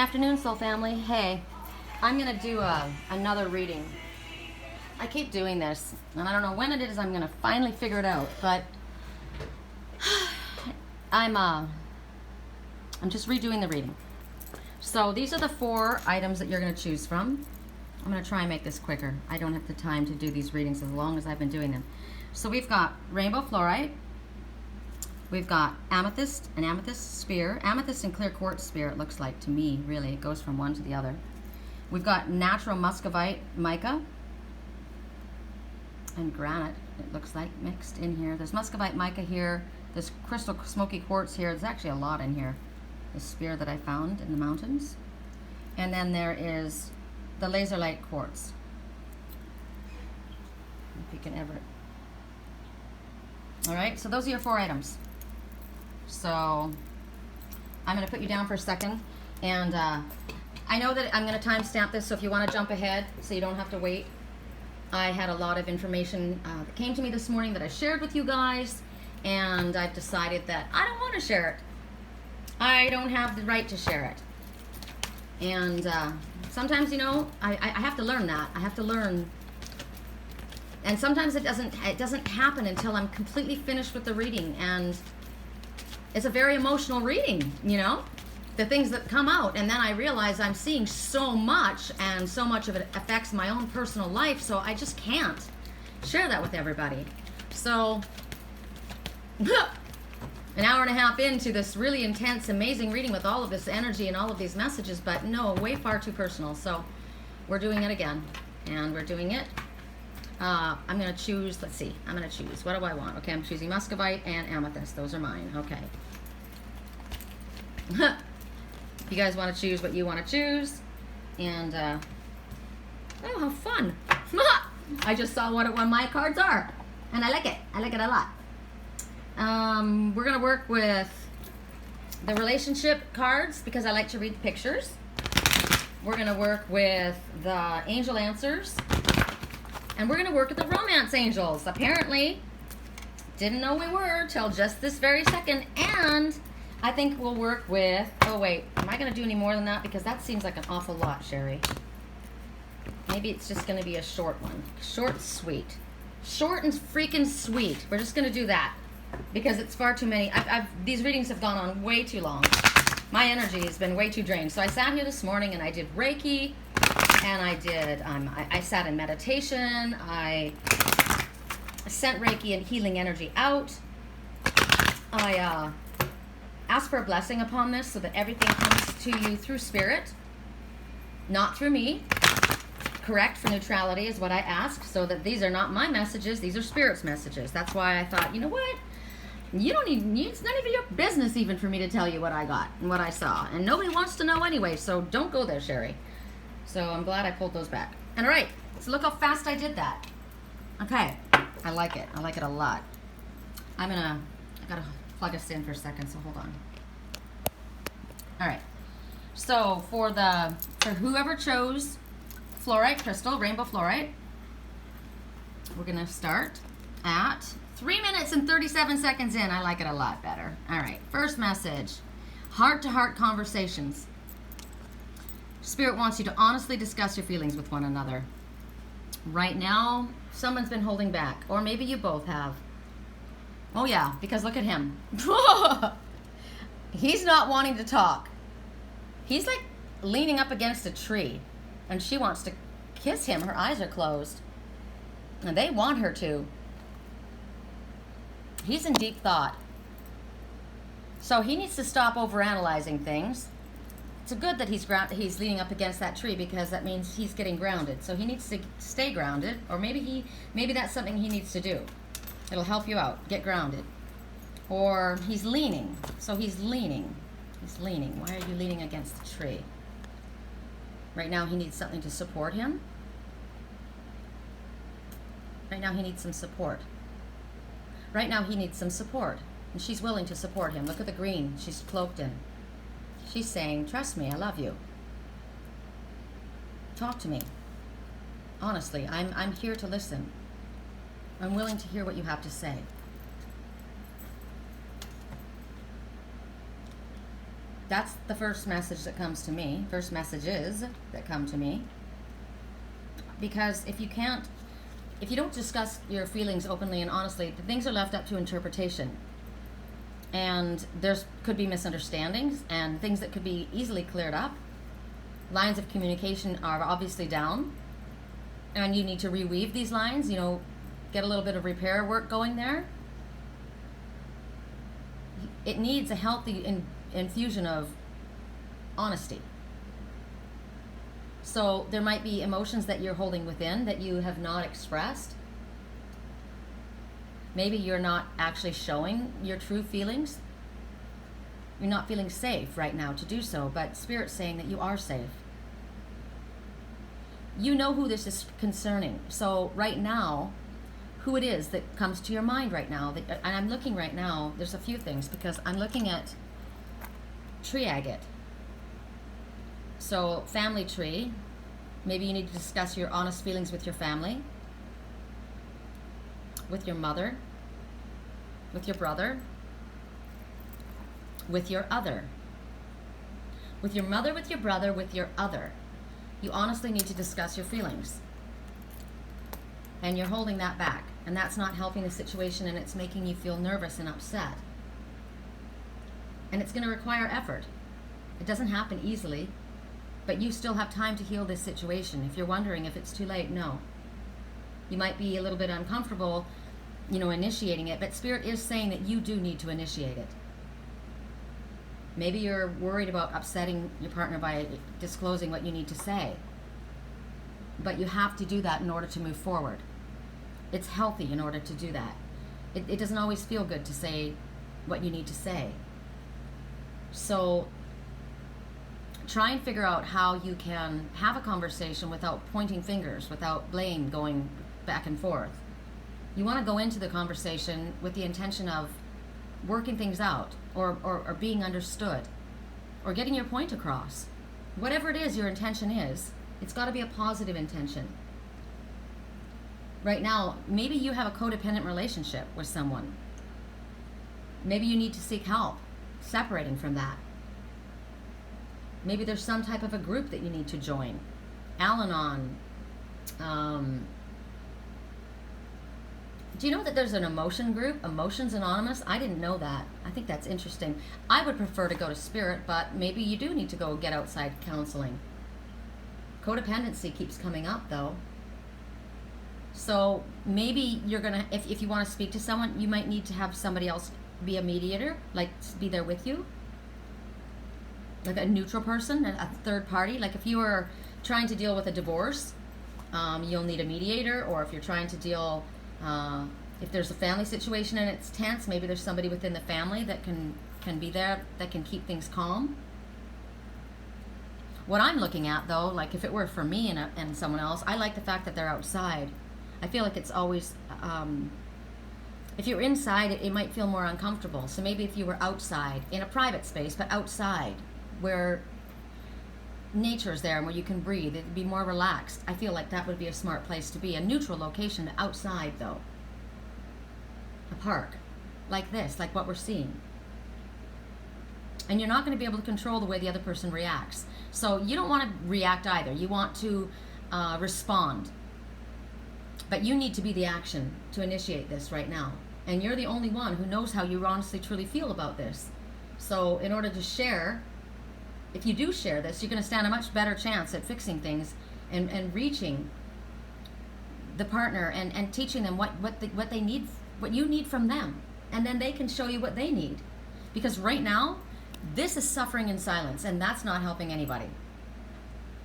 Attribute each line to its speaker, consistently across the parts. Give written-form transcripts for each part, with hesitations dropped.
Speaker 1: Afternoon, Soul Family. Hey, I'm going to do another reading. I keep doing this, and I don't know when it is I'm going to finally figure it out, but I'm just redoing the reading. So these are the 4 items that you're going to choose from. I'm going to try and make this quicker. I don't have the time to do these readings as long as I've been doing them. So we've got rainbow fluorite. We've got amethyst, an amethyst sphere. Amethyst and clear quartz sphere, it looks like to me, really. It goes from one to the other. We've got natural muscovite mica and granite, it looks like, mixed in here. There's muscovite mica here. There's crystal smoky quartz here. There's actually a lot in here. The sphere that I found in the mountains. And then there is the laser light quartz. If you can ever... All right, so those are your 4 items. So I'm going to put you down for a second, and I know that I'm going to timestamp this, so if you want to jump ahead so you don't have to wait. I had a lot of information that came to me this morning that I shared with you guys, and I've decided that I don't want to share it. I don't have the right to share it. And sometimes, you know, I have to learn that. I have to learn. And sometimes it doesn't happen until I'm completely finished with the reading, and it's a very emotional reading, you know, the things that come out, and then I realize I'm seeing so much, and so much of it affects my own personal life, so I just can't share that with everybody. So an hour and a half into this really intense, amazing reading with all of this energy and all of these messages, but no, way far too personal. So we're doing it again, and we're doing it. I'm going to choose, let's see, I'm going to choose. What do I want? Okay, I'm choosing muscovite and amethyst. Those are mine. Okay. You guys want to choose what you want to choose. And, oh, how fun. I just saw what my cards are. And I like it. I like it a lot. We're going to work with the relationship cards because I like to read pictures. We're going to work with the angel answers. And we're going to work with the romance angels. Apparently, didn't know we were till just this very second. And I think we'll work with... Oh, wait. Am I going to do any more than that? Because that seems like an awful lot, Sherry. Maybe it's just going to be a short one. Short, sweet. Short and freaking sweet. We're just going to do that. Because it's far too many. These readings have gone on way too long. My energy has been way too drained. So I sat here this morning and I did Reiki. And I did, I sat in meditation, I sent Reiki and healing energy out. I asked for a blessing upon this so that everything comes to you through spirit, not through me. Correct, for neutrality is what I asked, so that these are not my messages, these are spirit's messages. That's why I thought, you know what? You don't need, it's not even your business even for me to tell you what I got and what I saw. And nobody wants to know anyway, so don't go there, Sherry. So I'm glad I pulled those back. And all right, so look how fast I did that. Okay, I like it. I like it a lot. I gotta plug us in for a second, so hold on. All right, so for whoever chose fluorite crystal, rainbow fluorite, we're gonna start at 3 minutes and 37 seconds in. I like it a lot better. All right, first message, heart-to-heart conversations. Spirit wants you to honestly discuss your feelings with one another. Right now, someone's been holding back, or maybe you both have. Oh yeah, because look at him. He's not wanting to talk. He's like leaning up against a tree, and she wants to kiss him. Her eyes are closed, and they want her to. He's in deep thought. So he needs to stop overanalyzing things. It's good that he's leaning up against that tree because that means he's getting grounded. So he needs to stay grounded, or maybe that's something he needs to do. It'll help you out. Get grounded. Or he's leaning. So he's leaning. He's leaning. Why are you leaning against the tree? Right now he needs something to support him. Right now he needs some support. Right now he needs some support. And she's willing to support him. Look at the green she's cloaked in. She's saying, trust me, I love you. Talk to me. Honestly, I'm here to listen. I'm willing to hear what you have to say. That's the first message that comes to me. First messages that come to me. Because if you don't discuss your feelings openly and honestly, the things are left up to interpretation. And could be misunderstandings and things that could be easily cleared up. Lines of communication are obviously down. And you need to reweave these lines, get a little bit of repair work going there. It needs a healthy infusion of honesty. So there might be emotions that you're holding within that you have not expressed. Maybe you're not actually showing your true feelings. You're not feeling safe right now to do so, but Spirit's saying that you are safe. You know who this is concerning. So right now, who it is that comes to your mind right now, and I'm looking right now, there's a few things, because I'm looking at tree agate. So family tree, maybe you need to discuss your honest feelings with your family, with your mother, with your brother, with your other. With your mother, with your brother, with your other. You honestly need to discuss your feelings. And you're holding that back. And that's not helping the situation, and it's making you feel nervous and upset. And it's going to require effort. It doesn't happen easily, but you still have time to heal this situation. If you're wondering if it's too late, no. You might be a little bit uncomfortable, initiating it, but Spirit is saying that you do need to initiate it. Maybe you're worried about upsetting your partner by disclosing what you need to say. But you have to do that in order to move forward. It's healthy in order to do that. It doesn't always feel good to say what you need to say. So try and figure out how you can have a conversation without pointing fingers, without blame going back and forth. You want to go into the conversation with the intention of working things out, or being understood, or getting your point across. Whatever it is your intention is, it's got to be a positive intention. Right now, maybe you have a codependent relationship with someone. Maybe you need to seek help separating from that. Maybe there's some type of a group that you need to join. Al-Anon. Do you know that there's an emotion group, Emotions Anonymous? I didn't know that. I think that's interesting. I would prefer to go to Spirit, but maybe you do need to go get outside counseling. Codependency keeps coming up, though. So maybe you're going to, if you want to speak to someone, you might need to have somebody else be a mediator, like be there with you. Like a neutral person, a third party. Like if you are trying to deal with a divorce, you'll need a mediator. Or if you're trying to deal, if there's a family situation and it's tense, maybe there's somebody within the family that can be there, that can keep things calm. What I'm looking at, though, like if it were for me and someone else, I like the fact that they're outside. I feel like it's always, if you're inside, it might feel more uncomfortable. So maybe if you were outside, in a private space, but outside, where nature's there and where you can breathe, it'd be more relaxed. I feel like that would be a smart place to be. A neutral location, outside, though. A park, like this, like what we're seeing. And you're not going to be able to control the way the other person reacts. So you don't want to react either. You want to respond. But you need to be the action to initiate this right now. And you're the only one who knows how you honestly, truly feel about this. So in order to share, if you do share this, you're going to stand a much better chance at fixing things and reaching the partner and teaching them what they need, what you need from them. And then they can show you what they need. Because right now, this is suffering in silence, and that's not helping anybody.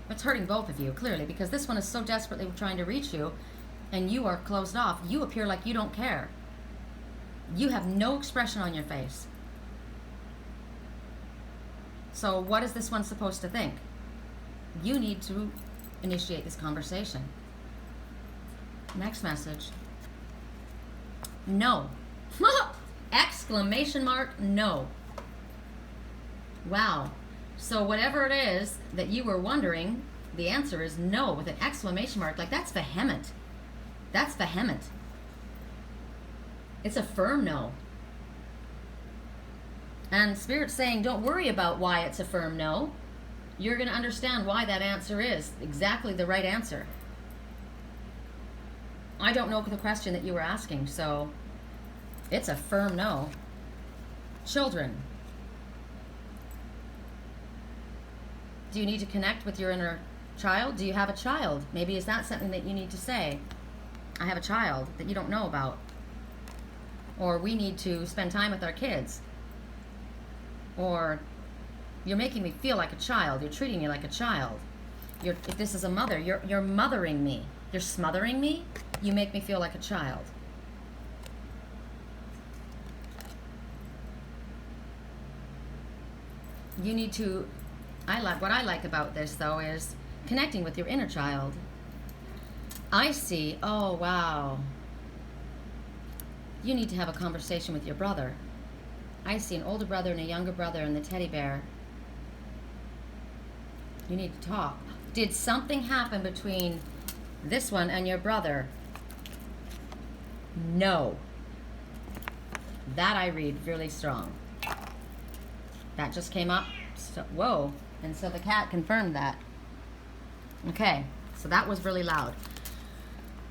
Speaker 1: It's hurting both of you, clearly, because this one is so desperately trying to reach you, and you are closed off. You appear like you don't care. You have no expression on your face. So what is this one supposed to think? You need to initiate this conversation. Next message. No. Exclamation mark, no. Wow. So whatever it is that you were wondering, the answer is no with an exclamation mark. Like, that's vehement. That's vehement. It's a firm no. And Spirit's saying, don't worry about why it's a firm no. You're going to understand why that answer is exactly the right answer. I don't know the question that you were asking, so it's a firm no. Children. Do you need to connect with your inner child? Do you have a child? Maybe is that something that you need to say? I have a child that you don't know about. Or we need to spend time with our kids. Or you're making me feel like a child. You're treating me like a child. If this is a mother, you're mothering me. You're smothering me. You make me feel like a child. You need to, what I like about this though is connecting with your inner child. I see, oh wow. You need to have a conversation with your brother. I see an older brother and a younger brother and the teddy bear. You need to talk. Did something happen between this one and your brother? No. That I read really strong. That just came up. So, whoa. And so the cat confirmed that. Okay. So that was really loud.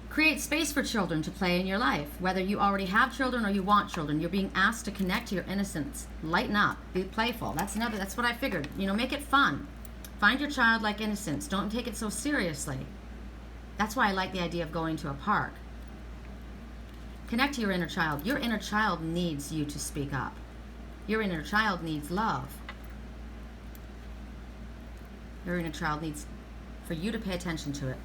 Speaker 1: Create space for children to play in your life. Whether you already have children or you want children, you're being asked to connect to your innocence. Lighten up. Be playful. That's what I figured. You know, make it fun. Find your childlike innocence. Don't take it so seriously. That's why I like the idea of going to a park. Connect to your inner child. Your inner child needs you to speak up. Your inner child needs love. Your inner child needs for you to pay attention to it.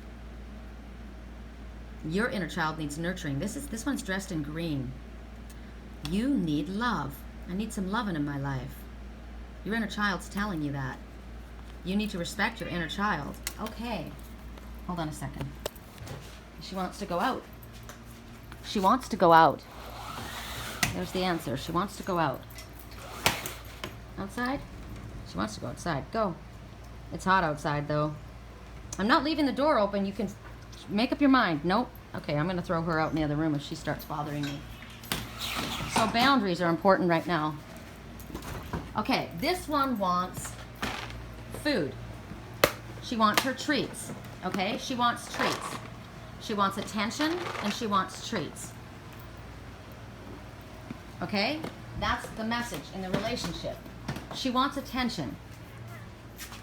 Speaker 1: Your inner child needs nurturing. This one's dressed in green. You need love. I need some loving in my life. Your inner child's telling you that. You need to respect your inner child. Okay. Hold on a second. She wants to go out. She wants to go out. There's the answer. She wants to go out. Outside? She wants to go outside. Go. It's hot outside, though. I'm not leaving the door open. You can make up your mind. Nope. Okay, I'm going to throw her out in the other room if she starts bothering me. So boundaries are important right now. Okay, this one wants food. She wants her treats. Okay, she wants treats. She wants attention and she wants treats. Okay, that's the message in the relationship. She wants attention.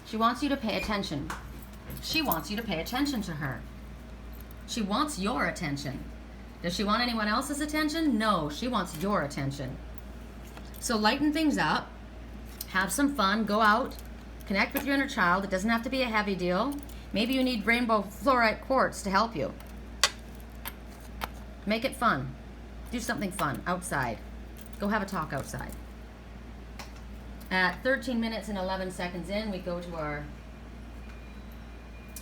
Speaker 1: She wants you to pay attention. She wants you to pay attention to her. She wants your attention. Does she want anyone else's attention? No, she wants your attention. So lighten things up. Have some fun. Go out. Connect with your inner child. It doesn't have to be a heavy deal. Maybe you need rainbow Flourite quartz to help you. Make it fun. Do something fun outside. Go have a talk outside. At 13 minutes and 11 seconds in, we go to our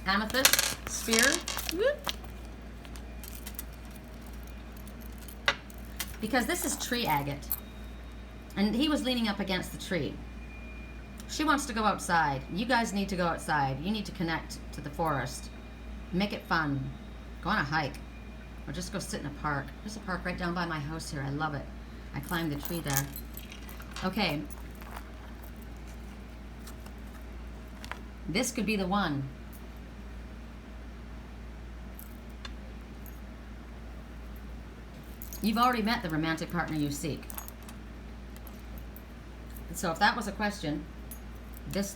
Speaker 1: amethyst sphere. Because this is tree agate. And he was leaning up against the tree. She wants to go outside. You guys need to go outside. You need to connect to the forest. Make it fun. Go on a hike. Or just go sit in a park. There's a park right down by my house here. I love it. I climbed the tree there. Okay. This could be the one. You've already met the romantic partner you seek. So if that was a question, this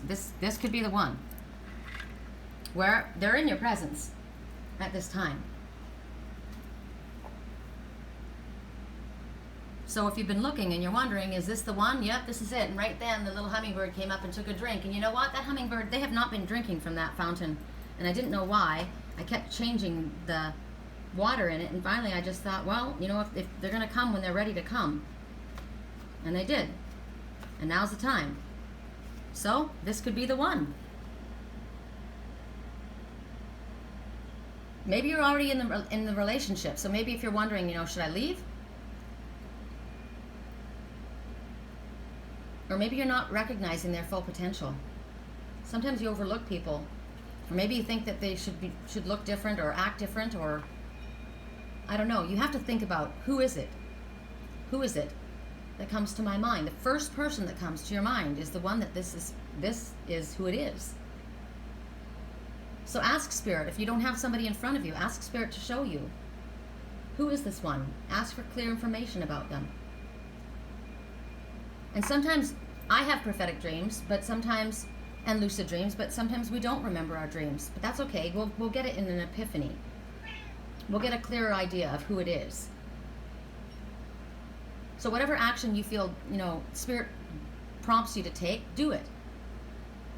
Speaker 1: could be the one. Where they're in your presence at this time. So if you've been looking and you're wondering, is this the one? Yep, this is it. And right then, the little hummingbird came up and took a drink. And you know what? That hummingbird, they have not been drinking from that fountain. And I didn't know why. I kept changing the water in it. And finally, I just thought, well, you know, if they're going to come when they're ready to come. And they did. And now's the time. So this could be the one. Maybe you're already in the relationship. So maybe if you're wondering, you know, should I leave? Or maybe you're not recognizing their full potential. Sometimes you overlook people. Or maybe you think that they should look different or act different, or I don't know. You have to think about, who is it? Who is it? that comes to my mind. The first person that comes to your mind is the one that this is who it is. So ask Spirit. If you don't have somebody in front of you, ask Spirit to show you. Who is this one? Ask for clear information about them. And sometimes I have prophetic dreams, but sometimes, and lucid dreams, but sometimes we don't remember our dreams. But that's okay. We'll get it in an epiphany. We'll get a clearer idea of who it is. So whatever action you feel, Spirit prompts you to take, do it.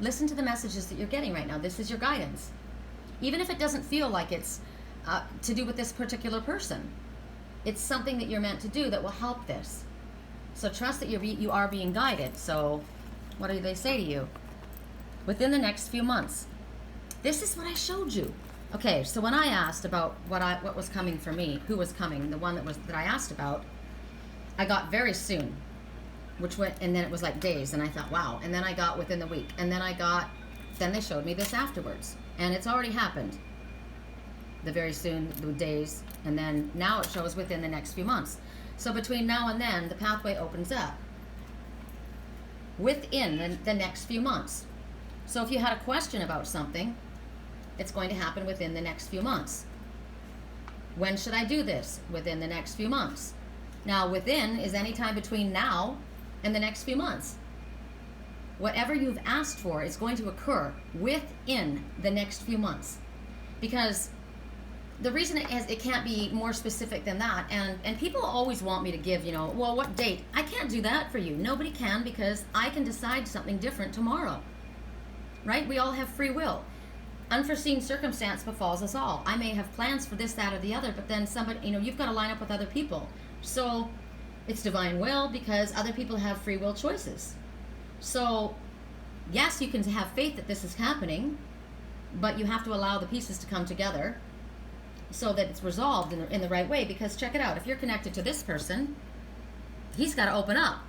Speaker 1: Listen to the messages that you're getting right now. This is your guidance. Even if it doesn't feel like it's to do with this particular person, it's something that you're meant to do that will help this. So trust that you are being guided. So what do they say to you? Within the next few months. This is what I showed you. Okay, so when I asked about what was coming for me, who was coming, the one that I asked about, I got very soon, and then it was like days, and I thought, wow. And then I got within the week, and then they showed me this afterwards, and it's already happened. The very soon, the days, and then now it shows within the next few months. So between now and then, the pathway opens up within the next few months. So if you had a question about something, it's going to happen within the next few months. When should I do this? Within the next few months. Now, within is any time between now and the next few months. Whatever you've asked for is going to occur within the next few months. Because the reason it can't be more specific than that, and people always want me to give, well, what date? I can't do that for you. Nobody can, because I can decide something different tomorrow. Right? We all have free will. Unforeseen circumstance befalls us all. I may have plans for this, that, or the other, but then somebody, you've got to line up with other people. So it's divine will, because other people have free will choices. So yes, you can have faith that this is happening, but you have to allow the pieces to come together so that it's resolved in the right way. Because check it out, if you're connected to this person, he's got to open up,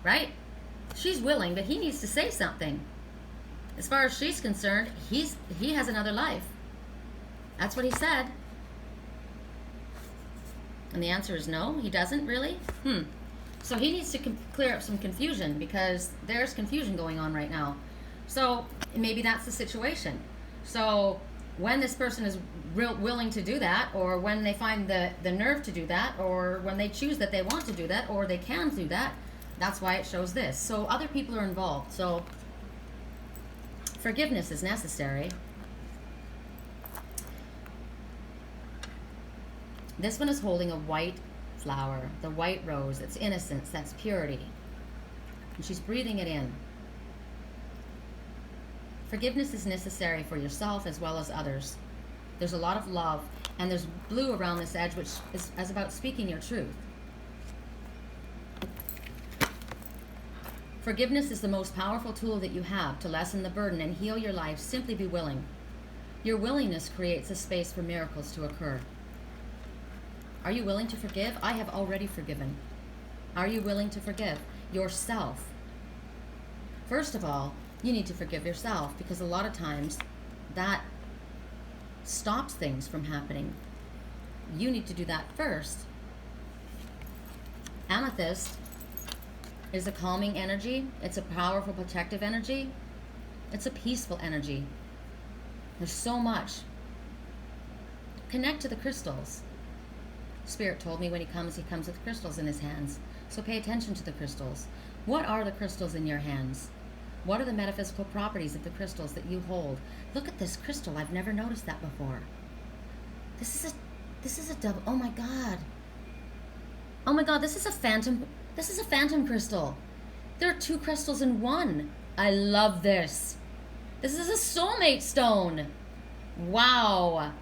Speaker 1: right? She's willing, but he needs to say something. As far as she's concerned, he has another life. That's what he said. And the answer is no, he doesn't really? So he needs to clear up some confusion, because there's confusion going on right now. So maybe that's the situation. So when this person is willing to do that, or when they find the nerve to do that, or when they choose that they want to do that, or they can do that, that's why it shows this. So other people are involved. So forgiveness is necessary. This one is holding a white flower, the white rose. It's innocence, that's purity. And she's breathing it in. Forgiveness is necessary for yourself as well as others. There's a lot of love, and there's blue around this edge, which is about speaking your truth. Forgiveness is the most powerful tool that you have to lessen the burden and heal your life. Simply be willing. Your willingness creates a space for miracles to occur. Are you willing to forgive? I have already forgiven. Are you willing to forgive yourself? First of all, you need to forgive yourself, because a lot of times that stops things from happening. You need to do that first. Amethyst is a calming energy. It's a powerful protective energy. It's a peaceful energy. There's so much. Connect to the crystals. Spirit told me when he comes with crystals in his hands. So pay attention to the crystals. What are the crystals in your hands? What are the metaphysical properties of the crystals that you hold? Look at this crystal. I've never noticed that before. This is a double. Oh my God. Oh my God, this is a phantom crystal. There are two crystals in one. I love this. This is a soulmate stone. Wow.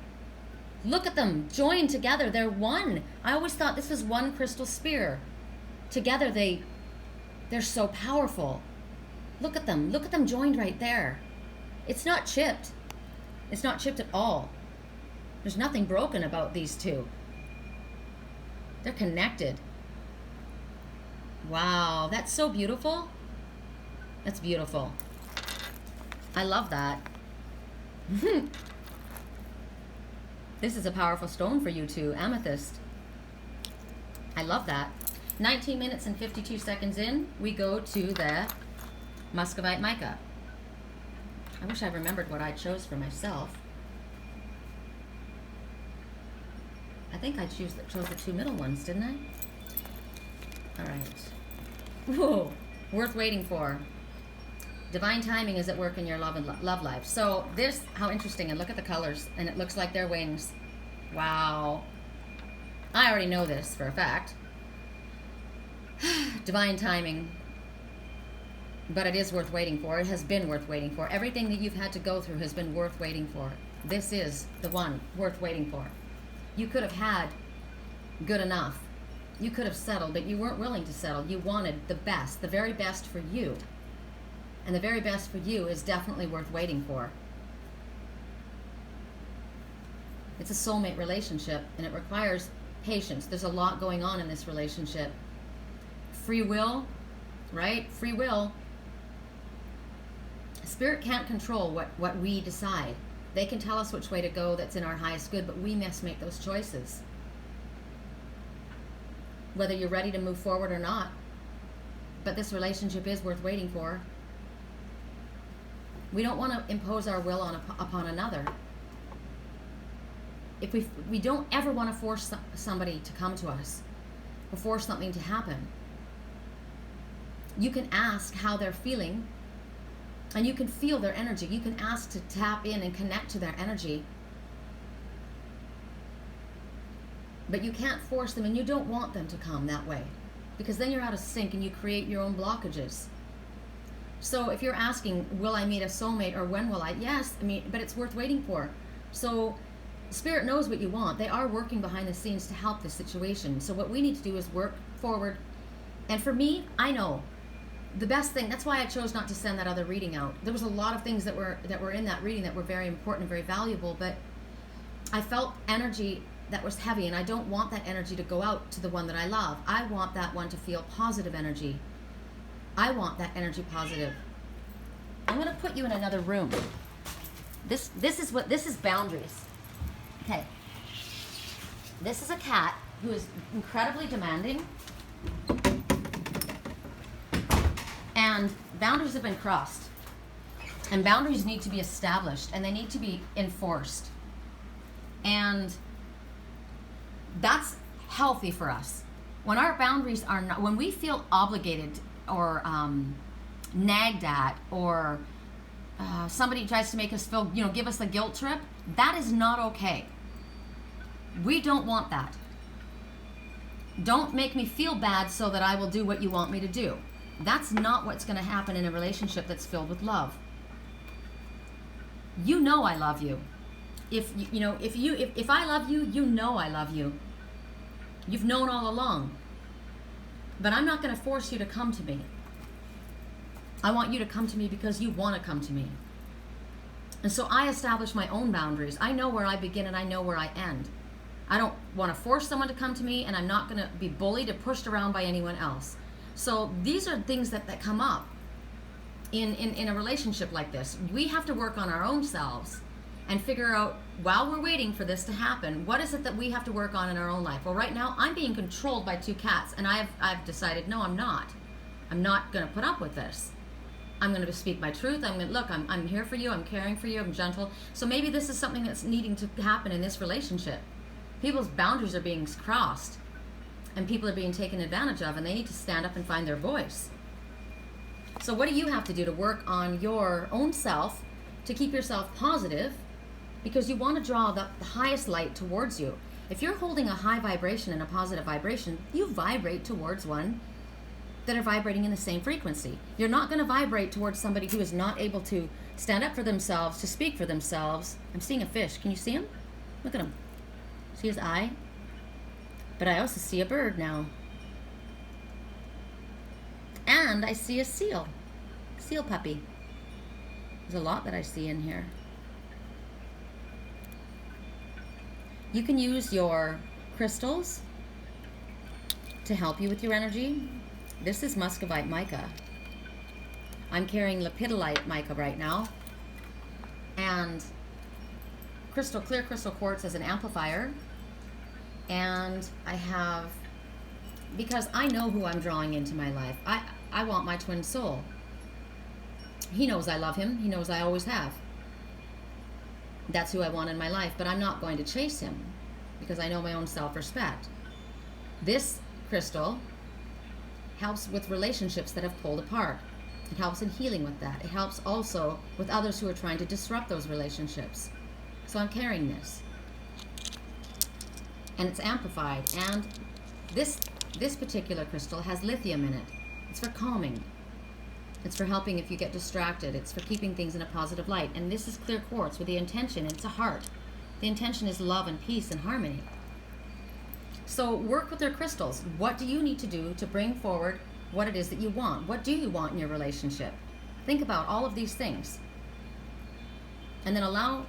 Speaker 1: Look at them joined together. They're one. I always thought this was one crystal spear. Together they're so powerful. Look at them. Look at them joined right there. It's not chipped. It's not chipped at all. There's nothing broken about these two. They're connected. Wow, that's so beautiful. That's beautiful. I love that. This is a powerful stone for you too, amethyst. I love that. 19 minutes and 52 seconds in, we go to the Muscovite Mica. I wish I remembered what I chose for myself. I think I chose the two middle ones, didn't I? All right. Whoa, worth waiting for. Divine timing is at work in your love life. So this, how interesting, and look at the colors, and it looks like they're wings. Wow. I already know this for a fact. Divine timing. But it is worth waiting for. It has been worth waiting for. Everything that you've had to go through has been worth waiting for. This is the one worth waiting for. You could have had good enough. You could have settled, but you weren't willing to settle. You wanted the best, the very best for you. And the very best for you is definitely worth waiting for. It's a soulmate relationship, and it requires patience. There's a lot going on in this relationship. Free will, right? Free will. Spirit can't control what we decide. They can tell us which way to go that's in our highest good, but we must make those choices. Whether you're ready to move forward or not. But this relationship is worth waiting for. We don't want to impose our will upon another. If we don't ever want to force somebody to come to us or force something to happen. You can ask how they're feeling, and you can feel their energy. You can ask to tap in and connect to their energy. But you can't force them, and you don't want them to come that way, because then you're out of sync and you create your own blockages. So if you're asking, will I meet a soulmate, or when will I? Yes, but it's worth waiting for. So Spirit knows what you want. They are working behind the scenes to help this situation. So what we need to do is work forward. And for me, I know the best thing, that's why I chose not to send that other reading out. There was a lot of things that were in that reading that were very important and very valuable, but I felt energy that was heavy, and I don't want that energy to go out to the one that I love. I want that one to feel positive energy. I want that energy positive. I'm going to put you in another room. This is boundaries. Okay. This is a cat who is incredibly demanding. And boundaries have been crossed. And boundaries need to be established, and they need to be enforced. And that's healthy for us. When our boundaries are not, when we feel obligated or nagged at, or somebody tries to make us feel, give us a guilt trip, that is not okay. We don't want that. Don't make me feel bad so that I will do what you want me to do. That's not what's going to happen in a relationship that's filled with love. You know I love you. If I love you, you know I love you. You've known all along. But I'm not going to force you to come to me. I want you to come to me because you want to come to me. And so I establish my own boundaries. I know where I begin and I know where I end. I don't want to force someone to come to me, and I'm not going to be bullied or pushed around by anyone else. So these are things that come up in a relationship like this. We have to work on our own selves and figure out, while we're waiting for this to happen, what is it that we have to work on in our own life? Well, right now I'm being controlled by two cats, and I've decided, no, I'm not. I'm not going to put up with this. I'm going to speak my truth. I'm here for you. I'm caring for you. I'm gentle. So maybe this is something that's needing to happen in this relationship. People's boundaries are being crossed, and people are being taken advantage of, and they need to stand up and find their voice. So what do you have to do to work on your own self to keep yourself positive? Because you want to draw the highest light towards you. If you're holding a high vibration and a positive vibration, you vibrate towards one that are vibrating in the same frequency. You're not going to vibrate towards somebody who is not able to stand up for themselves, to speak for themselves. I'm seeing a fish. Can you see him? Look at him. See his eye? But I also see a bird now. And I see a seal puppy. There's a lot that I see in here. You can use your crystals to help you with your energy. This is Muscovite Mica. I'm carrying Lepidolite Mica right now. And clear crystal quartz as an amplifier. And I have because I know who I'm drawing into my life. I want my twin soul. He knows I love him. He knows I always have. That's who I want in my life, but I'm not going to chase him because I know my own self-respect. This crystal helps with relationships that have pulled apart. It helps in healing with that. It helps also with others who are trying to disrupt those relationships. So I'm carrying this. And it's amplified. And this particular crystal has lithium in it. It's for calming. It's for helping if you get distracted. It's for keeping things in a positive light. And this is clear quartz with the intention. It's a heart. The intention is love and peace and harmony. So work with their crystals. What do you need to do to bring forward what it is that you want? What do you want in your relationship? Think about all of these things. And then allow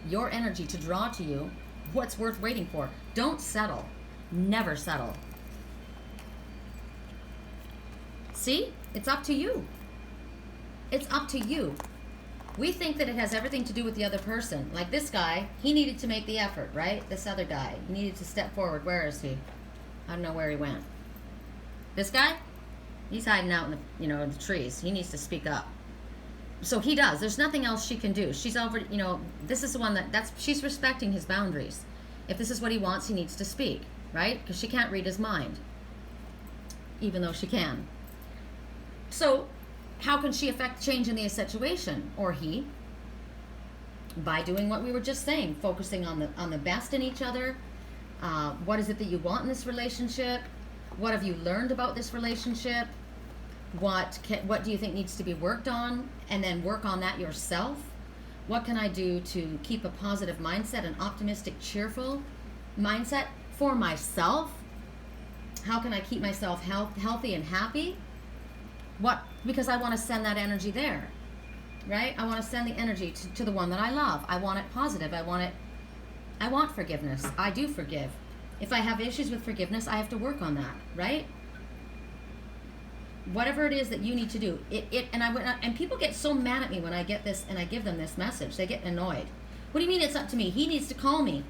Speaker 1: your energy to draw to you what's worth waiting for. Don't settle. Never settle. See? It's up to you. It's up to you. We think that it has everything to do with the other person. Like this guy, he needed to make the effort, right? This other guy, he needed to step forward. Where is he? I don't know where he went. This guy, he's hiding out in the, in the trees. He needs to speak up. So he does. There's nothing else she can do. She's over, this is the one she's respecting his boundaries. If this is what he wants, he needs to speak, right? Because she can't read his mind, even though she can. So how can she affect change in the situation, or he? By doing what we were just saying, focusing on the best in each other. What is it that you want in this relationship? What have you learned about this relationship? What do you think needs to be worked on? And then work on that yourself. What can I do to keep a positive mindset, an optimistic, cheerful mindset for myself? How can I keep myself healthy and happy? Because I want to send that energy there, right? I want to send the energy to the one that I love. I want it positive. I want forgiveness. I do forgive. If I have issues with forgiveness, I have to work on that, right? Whatever it is that you need to do, and people get so mad at me when I get this and I give them this message. They get annoyed. What do you mean it's up to me? He needs to call me.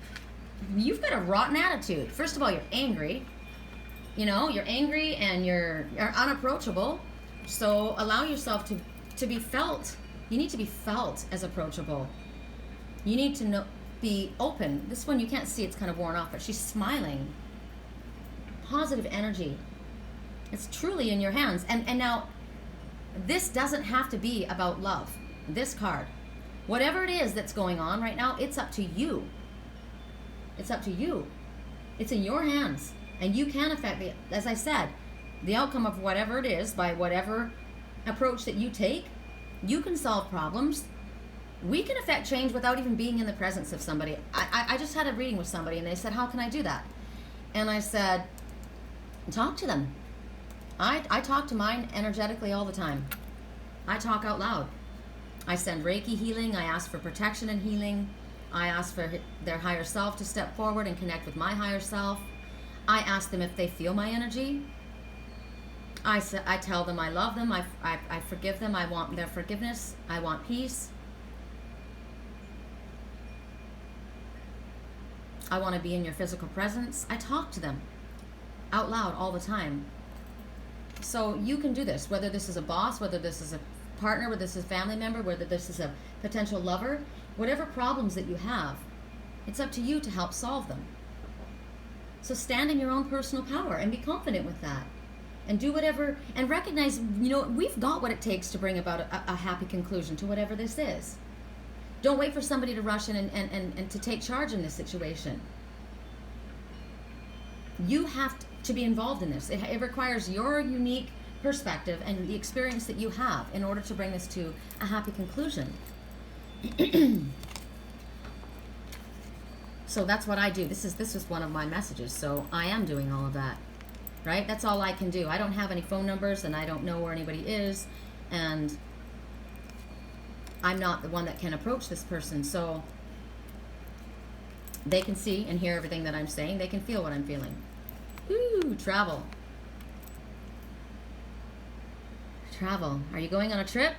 Speaker 1: You've got a rotten attitude. First of all, you're angry. You're angry and you're unapproachable. So allow yourself to be felt. You need to be felt as approachable. You need to be open. This one you can't see, it's kind of worn off, but she's smiling. Positive energy. It's truly in your hands. And now, this doesn't have to be about love. This card. Whatever it is that's going on right now, it's up to you. It's up to you. It's in your hands. And you can affect, as I said, the outcome of whatever it is by whatever approach that you take. You can solve problems. We can affect change without even being in the presence of somebody. I just had a reading with somebody and they said, how can I do that? And I said, talk to them. I talk to mine energetically all the time. I talk out loud. I send Reiki healing. I ask for protection and healing. I ask for their higher self to step forward and connect with my higher self. I ask them if they feel my energy. I tell them I love them. I forgive them. I want their forgiveness. I want peace. I want to be in your physical presence. I talk to them out loud all the time. So you can do this, whether this is a boss, whether this is a partner, whether this is a family member, whether this is a potential lover, whatever problems that you have, it's up to you to help solve them. So stand in your own personal power and be confident with that. And do whatever, and recognize, we've got what it takes to bring about a happy conclusion to whatever this is. Don't wait for somebody to rush in and to take charge in this situation. You have to be involved in this. It requires your unique perspective and the experience that you have in order to bring this to a happy conclusion. So that's what I do. This is one of my messages. So I am doing all of that. Right? That's all I can do. I don't have any phone numbers and I don't know where anybody is, and I'm not the one that can approach this person. So they can see and hear everything that I'm saying. They can feel what I'm feeling. Ooh, travel. Travel. Are you going on a trip?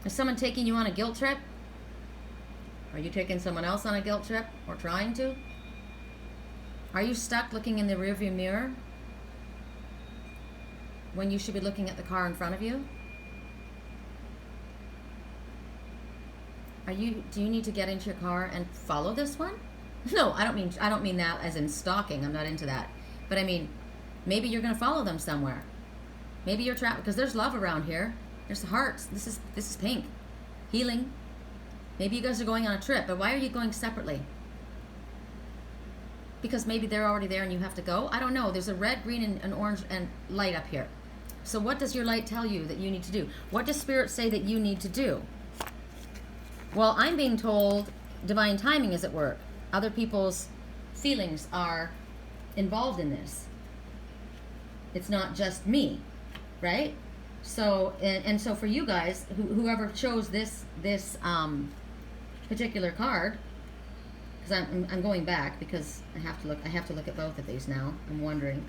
Speaker 1: Is someone taking you on a guilt trip? Are you taking someone else on a guilt trip, or trying to? Are you stuck looking in the rearview mirror? when you should be looking at the car in front of you? Do you need to get into your car and follow this one? No, I don't mean that as in stalking. I'm not into that. But I mean, maybe you're going to follow them somewhere. Maybe you're trapped because there's love around here. There's hearts. This is pink. Healing. Maybe you guys are going on a trip, but why are you going separately? Because maybe they're already there and you have to go? I don't know. There's a red, green, and orange and light up here. So what does your light tell you that you need to do? What does Spirit say that you need to do? Well, I'm being told divine timing is at work. Other people's feelings are involved in this. It's not just me, right? So, and so for you guys, whoever chose this particular card, because I'm going back because I have to look at both of these now. I'm wondering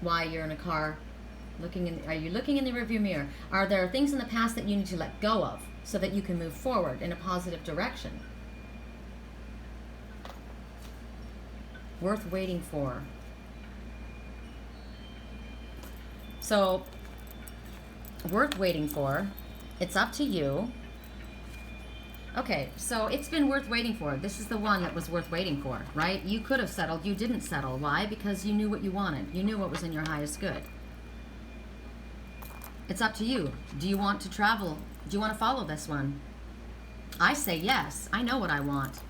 Speaker 1: why you're in a car. Are you looking in the rearview mirror? Are there things in the past that you need to let go of so that you can move forward in a positive direction? Worth waiting for. So, worth waiting for. It's up to you. Okay, so it's been worth waiting for. This is the one that was worth waiting for, right? You could have settled. You didn't settle. Why? Because you knew what you wanted. You knew what was in your highest good. It's up to you. Do you want to travel? Do you want to follow this one? I say yes. I know what I want.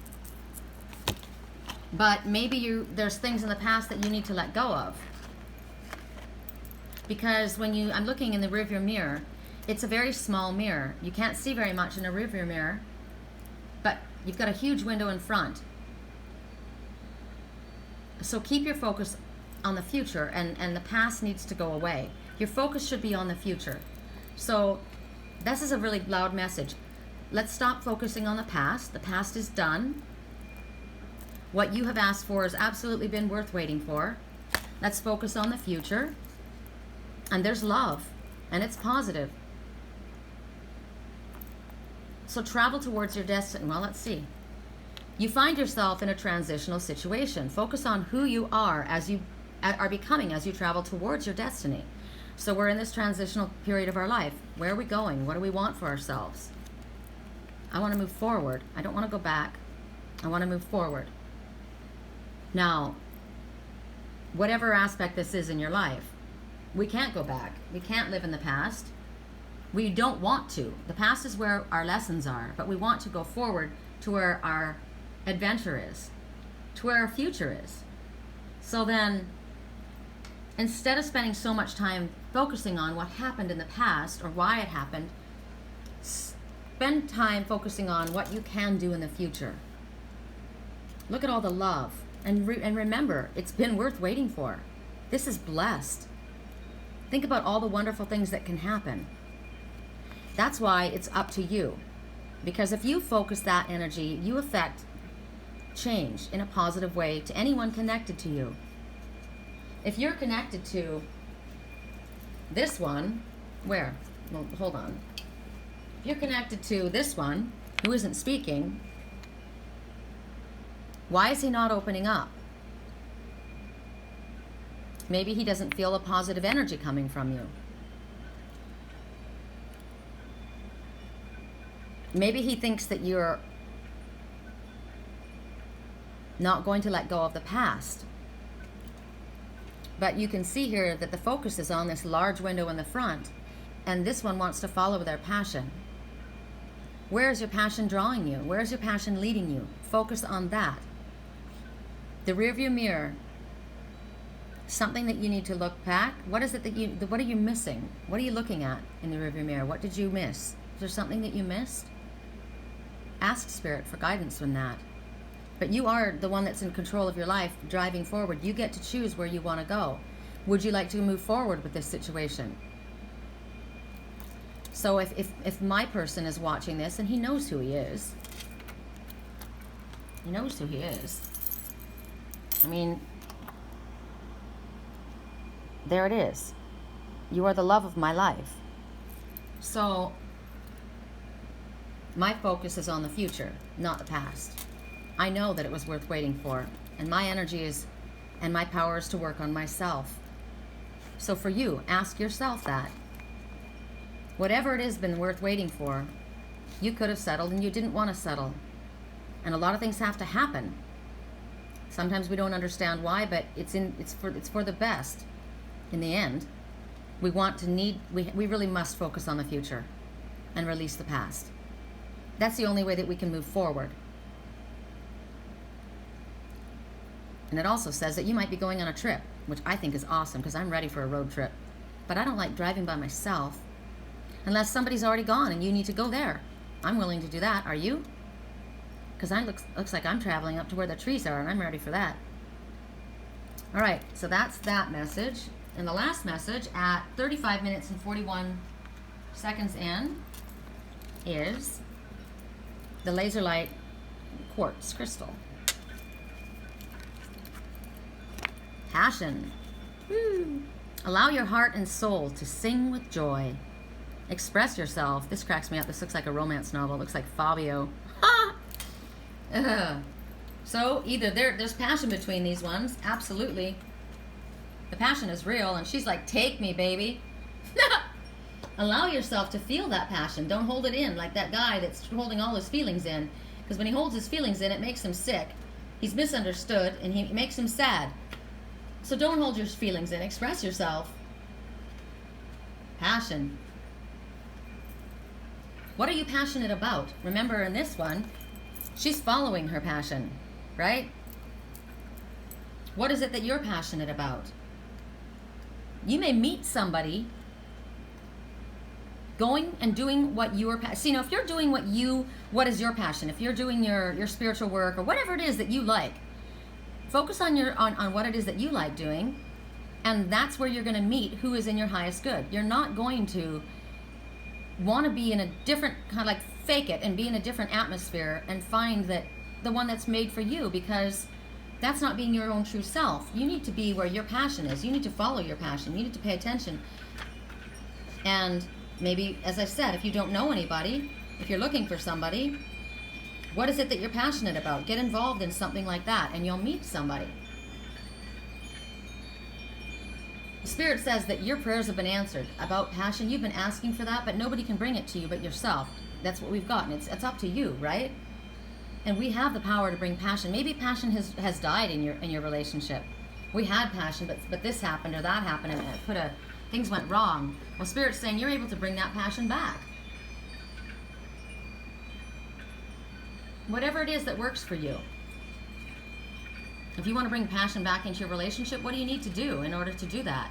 Speaker 1: But maybe there's things in the past that you need to let go of. Because I'm looking in the rearview mirror, it's a very small mirror. You can't see very much in a rearview mirror, but you've got a huge window in front. So keep your focus on the future, and the past needs to go away. Your focus should be on the future. So this is a really loud message. Let's stop focusing on the past. The past is done. What you have asked for has absolutely been worth waiting for. Let's focus on the future. And there's love, and it's positive. So travel towards your destiny. Well, let's see. You find yourself in a transitional situation. Focus on who you are as you are becoming as you travel towards your destiny. So we're in this transitional period of our life. Where are we going? What do we want for ourselves? I want to move forward. I don't want to go back. I want to move forward. Now, whatever aspect this is in your life, we can't go back. We can't live in the past. We don't want to. The past is where our lessons are, but we want to go forward to where our adventure is, to where our future is. So then, instead of spending so much time focusing on what happened in the past or why it happened, spend time focusing on what you can do in the future. Look at all the love. And remember, it's been worth waiting for. This is blessed. Think about all the wonderful things that can happen. That's why it's up to you. Because if you focus that energy, you affect change in a positive way to anyone connected to you. If you're connected to this one, where? Well, hold on. If you're connected to this one, who isn't speaking, why is he not opening up? Maybe he doesn't feel a positive energy coming from you. Maybe he thinks that you're not going to let go of the past. But you can see here that the focus is on this large window in the front, and this one wants to follow their passion. Where is your passion drawing you? Where is your passion leading you? Focus on that. The rearview mirror, something that you need to look back. What is it that what are you missing? What are you looking at in the rearview mirror? What did you miss? Is there something that you missed? Ask Spirit for guidance on that. But you are the one that's in control of your life, driving forward. You get to choose where you want to go. Would you like to move forward with this situation? So if my person is watching this, and he knows who he is. He knows who he is. I mean, there it is. You are the love of my life. So my focus is on the future, not the past. I know that it was worth waiting for, and my energy is and my power is to work on myself. So for you, ask yourself that. Whatever it has been worth waiting for, you could have settled and you didn't want to settle. And a lot of things have to happen. Sometimes we don't understand why, but it's for the best in the end. We really must focus on the future and release the past. That's the only way that we can move forward. And it also says that you might be going on a trip, which I think is awesome because I'm ready for a road trip. But I don't like driving by myself unless somebody's already gone and you need to go there. I'm willing to do that. Are you? Because looks like I'm traveling up to where the trees are, and I'm ready for that. All right, so that's that message. And the last message at 35 minutes and 41 seconds in is the laser light quartz crystal. Passion. Woo. Allow your heart and soul to sing with joy. Express yourself. This cracks me up. This looks like a romance novel. It looks like Fabio. So either there's passion between these ones. Absolutely. The passion is real, and she's like, take me, baby. Allow yourself to feel that passion. Don't hold it in like that guy that's holding all his feelings in. Because when he holds his feelings in, it makes him sick. He's misunderstood, and it makes him sad. So don't hold your feelings in. Express yourself. Passion. What are you passionate about? Remember in this one, she's following her passion, right? What is it that you're passionate about? You may meet somebody going and doing what you're passionate. If you're doing what is your passion? If you're doing your spiritual work or whatever it is that you like, focus on what it is that you like doing, and that's where you're going to meet who is in your highest good. You're not going to want to be in a different kind of like fake it and be in a different atmosphere and find that the one that's made for you, because that's not being your own true self. You need to be where your passion is. You need to follow your passion. You need to pay attention. And maybe, as I said, if you don't know anybody, if you're looking for somebody, what is it that you're passionate about? Get involved in something like that and you'll meet somebody. The Spirit says that your prayers have been answered about passion. You've been asking for that, but nobody can bring it to you but yourself. That's what we've gotten. It's up to you, right? And we have the power to bring passion. Maybe passion has died in your relationship. We had passion, but this happened or that happened, and things went wrong. Well, Spirit's saying you're able to bring that passion back. Whatever it is that works for you. If you want to bring passion back into your relationship, what do you need to do in order to do that?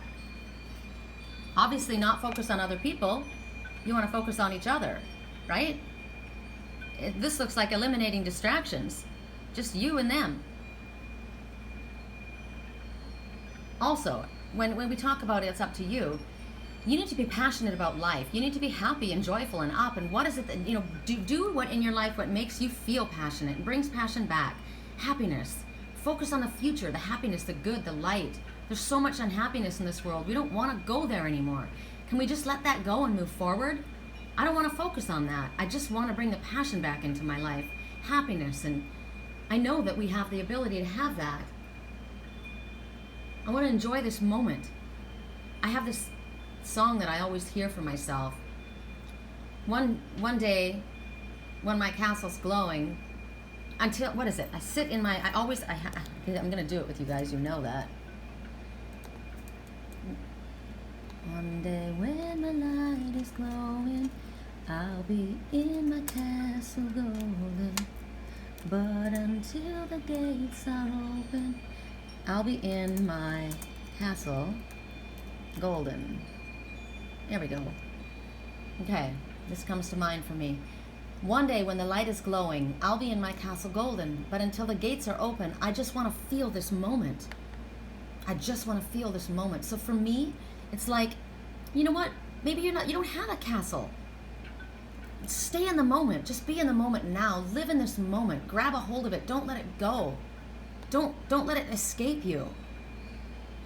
Speaker 1: Obviously not focus on other people. You want to focus on each other, right? This looks like eliminating distractions. Just you and them. Also, when we talk about it's up to you, you need to be passionate about life. You need to be happy and joyful and up. And what is it that, do what in your life what makes you feel passionate and brings passion back. Happiness. Focus on the future, the happiness, the good, the light. There's so much unhappiness in this world. We don't want to go there anymore. Can we just let that go and move forward? I don't want to focus on that. I just want to bring the passion back into my life. Happiness. And I know that we have the ability to have that. I want to enjoy this moment. I have this song that I always hear for myself. One day, when my castle's glowing, until, what is it? I sit in my, I'm going to do it with you guys, you know that. One day when my light is glowing, I'll be in my castle golden. But until the gates are open, I'll be in my castle golden. There we go. Okay, this comes to mind for me. One day when the light is glowing, I'll be in my castle golden. But until the gates are open, I just want to feel this moment. I just want to feel this moment. So for me, it's like, you know what? Maybe you don't have a castle. Stay in the moment. Just be in the moment now. Live in this moment. Grab a hold of it. Don't let it go. Don't let it escape you.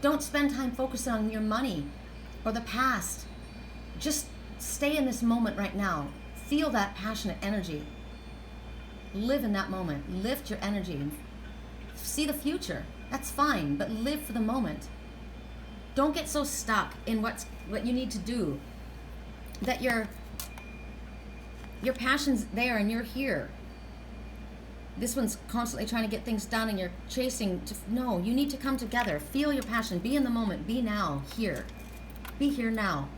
Speaker 1: Don't spend time focusing on your money or the past. Just stay in this moment right now. Feel that passionate energy. Live in that moment. Lift your energy. See the future. That's fine, but live for the moment. Don't get so stuck in what you need to do, that your passion's there and you're here. This one's constantly trying to get things done and you're chasing. No, you need to come together. Feel your passion. Be in the moment. Be now, here. Be here now.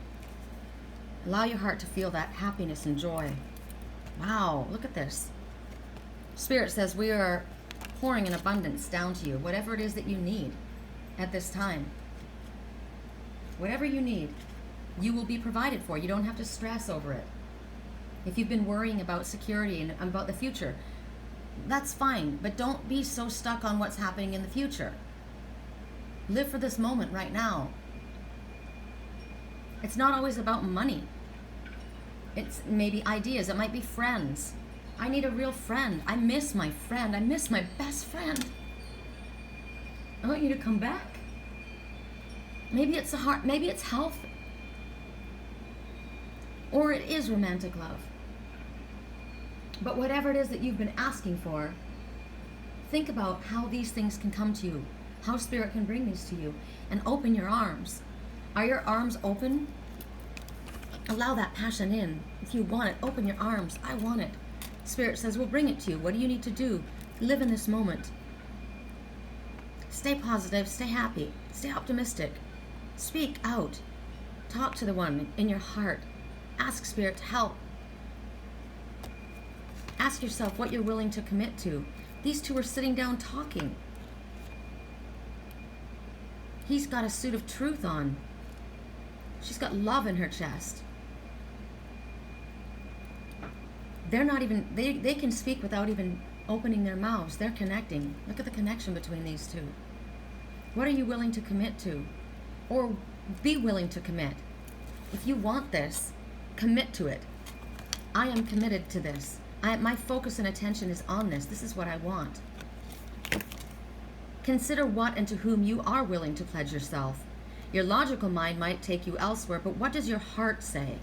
Speaker 1: Allow your heart to feel that happiness and joy. Wow, look at this. Spirit says we are pouring in abundance down to you. Whatever it is that you need at this time. Whatever you need, you will be provided for. You don't have to stress over it. If you've been worrying about security and about the future, that's fine, but don't be so stuck on what's happening in the future. Live for this moment right now. It's not always about money. It's maybe ideas. It might be friends. I need a real friend. I miss my friend. I miss my best friend. I want you to come back. Maybe it's maybe it's health. Or it is romantic love. But whatever it is that you've been asking for, think about how these things can come to you, how Spirit can bring these to you, and open your arms. Are your arms open? Allow that passion in. If you want it, open your arms. I want it. Spirit says, we'll bring it to you. What do you need to do? Live in this moment. Stay positive, stay happy, stay optimistic. Speak out. Talk to the one in your heart. Ask Spirit to help. Ask yourself what you're willing to commit to. These two are sitting down talking. He's got a suit of truth on. She's got love in her chest. They're not even, they can speak without even opening their mouths. They're connecting. Look at the connection between these two. What are you willing to commit to? Or be willing to commit. If you want this, commit to it. I am committed to this. My focus and attention is on this. This is what I want. Consider what and to whom you are willing to pledge yourself. Your logical mind might take you elsewhere, but what does your heart say?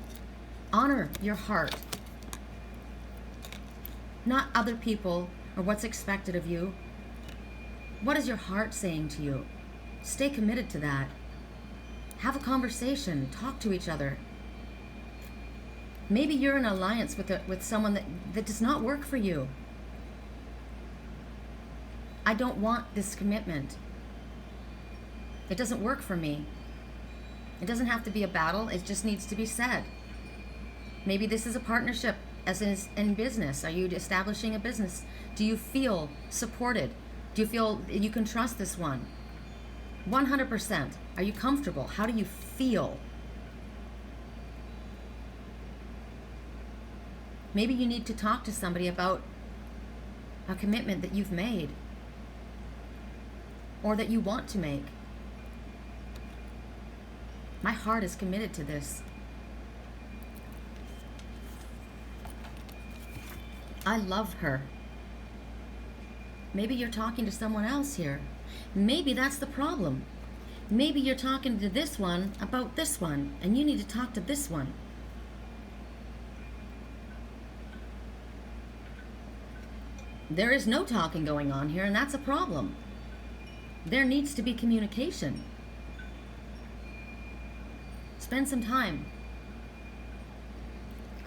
Speaker 1: Honor your heart. Not other people or what's expected of you. What is your heart saying to you? Stay committed to that. Have a conversation. Talk to each other. Maybe you're in an alliance with someone that does not work for you. I don't want this commitment. It doesn't work for me. It doesn't have to be a battle. It just needs to be said. Maybe this is a partnership, as in business. Are you establishing a business? Do you feel supported? Do you feel you can trust this one? 100%. Are you comfortable? How do you feel? Maybe you need to talk to somebody about a commitment that you've made or that you want to make. My heart is committed to this. I love her. Maybe you're talking to someone else here. Maybe that's the problem. Maybe you're talking to this one about this one, and you need to talk to this one. There is no talking going on here, and that's a problem. There needs to be communication. Spend some time.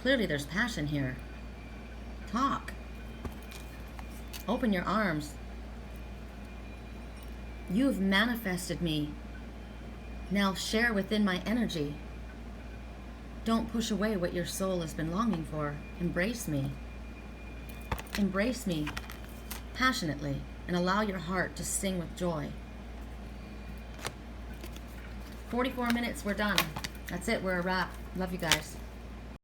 Speaker 1: Clearly there's passion here. Talk. Open your arms. You've manifested me. Now share within my energy. Don't push away what your soul has been longing for. Embrace me. Embrace me passionately and allow your heart to sing with joy. 44 minutes, we're done. That's it, we're a wrap. Love you guys.